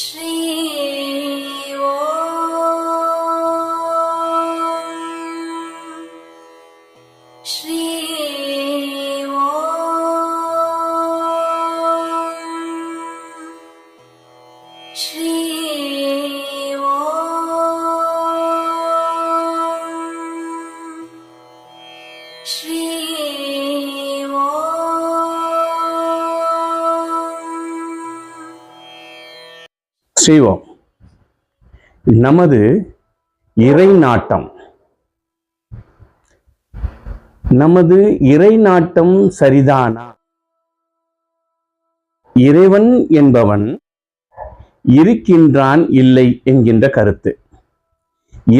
ஸ்ரீ ஸ்ரீ ஸ்ரீ ஸ்ரீ ஸ்ரீவோம். நமது இறை நாட்டம், நமது இறை நாட்டம் சரிதானா? இறைவன் என்பவன் இருக்கின்றான் இல்லை என்கின்ற கருத்து.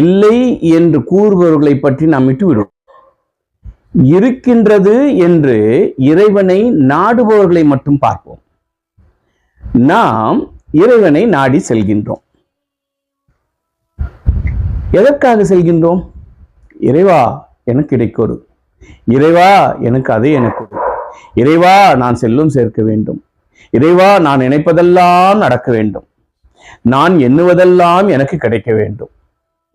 இல்லை என்று கூறுபவர்களை பற்றி நாம் விட்டுவிடுவோம். இருக்கின்றது என்று இறைவனை நாடுபவர்களை மட்டும் பார்ப்போம். நாம் இறைவனை நாடி செல்கின்றோம். எதற்காக செல்கின்றோம்? இறைவா எனக்கு இடைக்கொடு, இறைவா எனக்கு அதை எனக்கு கொடு, இறைவா நான் செல்லும் சேர்க்க வேண்டும், இறைவா நான் நினைப்பதெல்லாம் நடக்க வேண்டும், நான் எண்ணுவதெல்லாம் எனக்கு கிடைக்க வேண்டும்.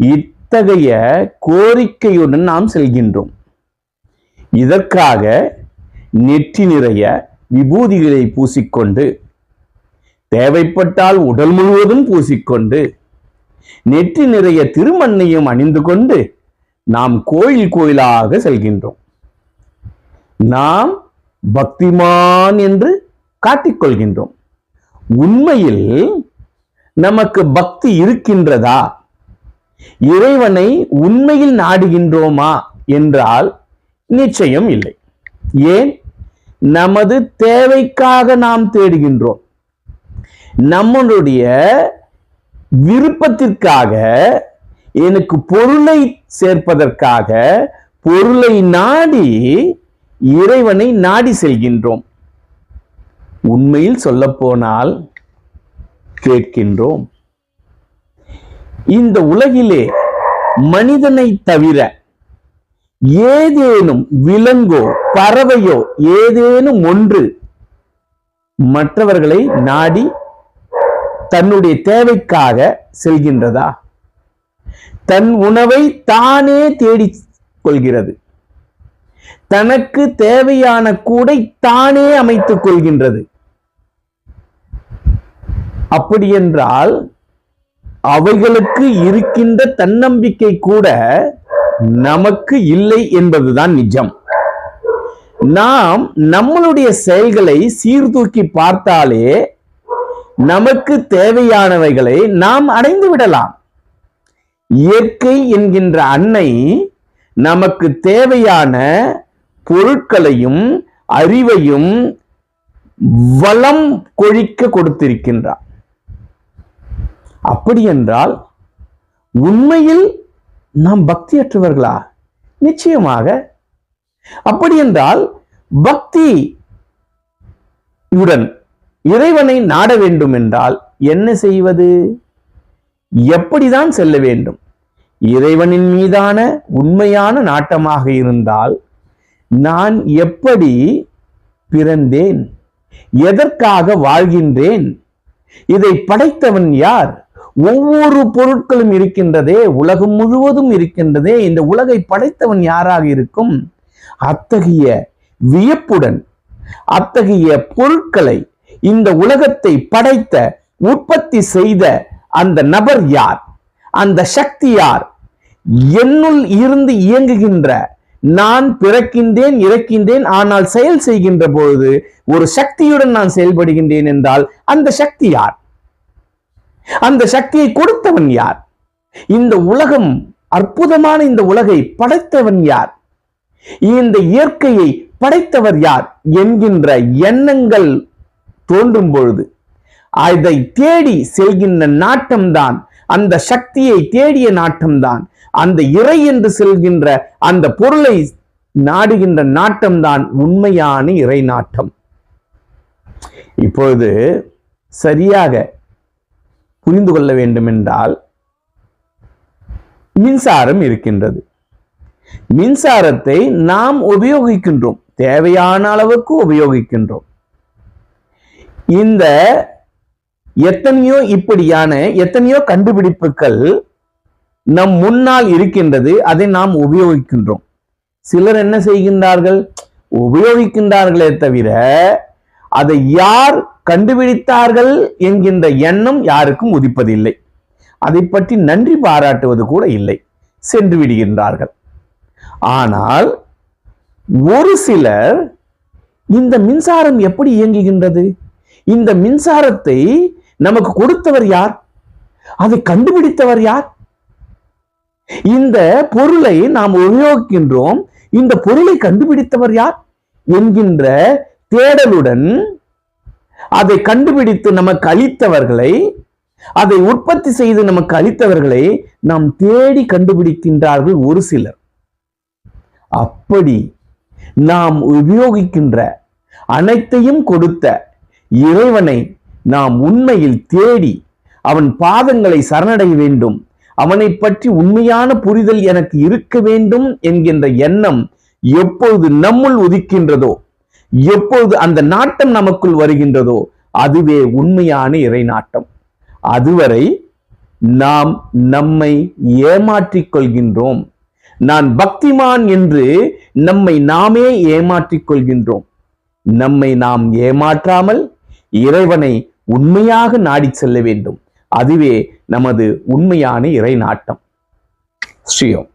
இத்தகைய கோரிக்கையுடன் நாம் செல்கின்றோம். இதற்காக நெற்றி நிறைய விபூதிகளை பூசிக்கொண்டு, தேவைப்பட்டால் உடல் முழுவதும் பூசிக்கொண்டு, நெற்றி நிறைய திருமண்ணையும் அணிந்து கொண்டு நாம் கோயில் கோயிலாக செல்கின்றோம். நாம் பக்திமான் என்று காட்டிக்கொள்கின்றோம். உண்மையில் நமக்கு பக்தி இருக்கின்றதா? இறைவனை உண்மையில் நாடுகின்றோமா என்றால் நிச்சயம் இல்லை. ஏன்? நமது தேவைக்காக நாம் தேடுகின்றோம். நம்மளுடைய விருப்பத்திற்காக, எனக்கு பொருளை சேர்ப்பதற்காக பொருளை நாடி இறைவனை நாடி செல்கின்றோம். உண்மையில் சொல்ல போனால் கேட்கின்றோம். இந்த உலகிலே மனிதனை தவிர ஏதேனும் விலங்கோ பறவையோ ஏதேனும் ஒன்று மற்றவர்களை நாடி தன்னுடைய தேவைக்காக செல்கின்றதா? தன் உணவை தானே தேடிக் கொள்கிறது. தனக்கு தேவையான கூடை தானே அமைத்துக் கொள்கின்றது. அப்படி என்றால் அவைகளுக்கு இருக்கின்ற தன்னம்பிக்கை கூட நமக்கு இல்லை என்பதுதான் நிஜம். நாம் நம்மளுடைய செயல்களை சீர்தூக்கி பார்த்தாலே நமக்கு தேவையானவைகளை நாம் அடைந்து விடலாம். இயற்கை என்கின்ற அன்னை நமக்கு தேவையான பொருட்களையும் அறிவையும் வளம் கொழிக்க கொடுத்திருக்கின்றார். அப்படி என்றால் உண்மையில் நாம் பக்தியற்றவர்களா? நிச்சயமாக. அப்படி என்றால் பக்தியுடன் இறைவனை நாட வேண்டும் என்றால் என்ன செய்வது? எப்படிதான் செல்ல வேண்டும்? இறைவனின் மீதான உண்மையான நாட்டமாக இருந்தால் நான் எப்படி பிறந்தேன்? எதற்காக வாழ்கின்றேன்? இதை படைத்தவன் யார்? ஒவ்வொரு பொருட்களும் இருக்கின்றதே, உலகம் முழுவதும் இருக்கின்றதே, இந்த உலகை படைத்தவன் யாராக இருக்கும்? அத்தகைய வியப்புடன் அத்தகைய பொருட்களை, இந்த உலகத்தை படைத்த உற்பத்தி செய்த அந்த நபர் யார்? அந்த சக்தி யார்? என்னுள் இருந்து இயங்குகின்ற நான் பிறக்கின்றேன், இறக்கின்றேன், ஆனால் செயல் செய்கின்ற பொழுது ஒரு சக்தியுடன் நான் செயல்படுகின்றேன் என்றால் அந்த சக்தி யார்? அந்த சக்தியை கொடுத்தவன் யார்? இந்த உலகம், அற்புதமான இந்த உலகை படைத்தவன் யார்? இந்த இயற்கையை படைத்தவர் யார் என்கின்ற எண்ணங்கள் தோன்றும் பொழுது அதை தேடி செல்கின்ற நாட்டம்தான், அந்த சக்தியை தேடிய நாட்டம்தான், அந்த இறை என்று செல்கின்ற அந்த பொருளை நாடுகின்ற நாட்டம்தான் உண்மையான இறை நாட்டம். இப்பொழுது சரியாக புரிந்து கொள்ள வேண்டும் என்றால், மின்சாரம் இருக்கின்றது. மின்சாரத்தை நாம் உபயோகிக்கின்றோம், தேவையான அளவுக்கு உபயோகிக்கின்றோம். இந்த எத்தனையோ கண்டுபிடிப்புகள் நம் முன்னால் இருக்கின்றது. அதை நாம் உபயோகிக்கின்றோம். சிலர் என்ன செய்கின்றார்கள்? உபயோகிக்கின்றார்களே தவிர அதை யார் கண்டுபிடித்தார்கள் என்கின்ற எண்ணம் யாருக்கும் உதிப்பதில்லை. அதை பற்றி நன்றி பாராட்டுவது கூட இல்லை, சென்று விடுகின்றார்கள். ஆனால் ஒரு சிலர் இந்த மின்சாரம் எப்படி இயங்குகின்றது, இந்த மின்சாரத்தை நமக்கு கொடுத்தவர் யார், அதை கண்டுபிடித்தவர் யார், இந்த பொருளை நாம் உபயோகிக்கின்றோம், இந்த பொருளை கண்டுபிடித்தவர் யார் என்கின்ற தேடலுடன் அதை கண்டுபிடித்து நமக்கு அளித்தவர்களை, அதை உற்பத்தி செய்து நமக்கு அளித்தவர்களை நாம் தேடி கண்டுபிடிக்கின்றார்கள் ஒரு சிலர். அப்படி நாம் உபயோகிக்கின்ற அனைத்தையும் கொடுத்த இறைவனை நாம் உண்மையில் தேடி அவன் பாதங்களை சரணடைய வேண்டும், அவனை பற்றி உண்மையான புரிதல் எனக்கு இருக்க வேண்டும் என்கின்ற எண்ணம் எப்பொழுது நம்முள் உதிக்கின்றதோ, எப்பொழுது அந்த நாட்டம் நமக்குள் வருகின்றதோ, அதுவே உண்மையான இறை நாட்டம். அதுவரை நாம் நம்மை ஏமாற்றிக் கொள்கின்றோம். நான் பக்திமான் என்று நம்மை நாமே ஏமாற்றிக் கொள்கின்றோம். நம்மை நாம் ஏமாற்றாமல் இறைவனை உண்மையாக நாடி செல்ல வேண்டும். அதுவே நமது உண்மையான இறை நாட்டம். ஸ்ரீயோம்.